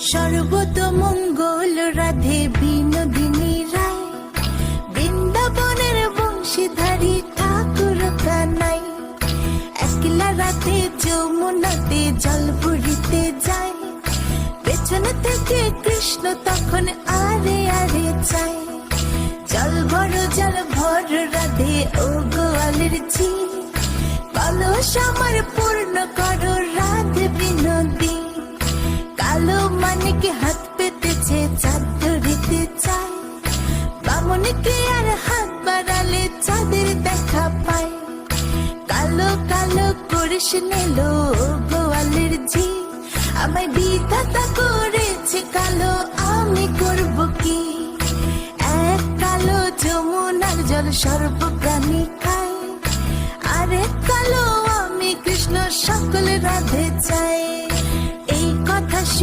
সর্বতমঙ্গল রাধে বিনোদিনী রায়, বৃন্দাবনের বংশীধারী ঠাকুর কানাই। একলা রাতে যমুনাতে জল ভরিতে যায়, পেছনে থেকে কৃষ্ণ তখন আরে আরে চায়। জল ভর রাধে ও গোয়ালের ঝি, কলস আমার পূর্ণ করো রাধে বিনোদী। কালো মানিকে হাত পেতেছে চাঁদ ধরিতে চায়, বামনকে আর হাত বাড়ালে চাঁদের দেখা পায়। কালো কালো করিস নেলো গোয়ালের ঝি, আমায় বিধাতা করেছে কালো, আমি করব কি? এক কালো যমুনার জল সর্বপ্রাণী খায়, আরেক কালো আমি কৃষ্ণ সকল রাধে চাই।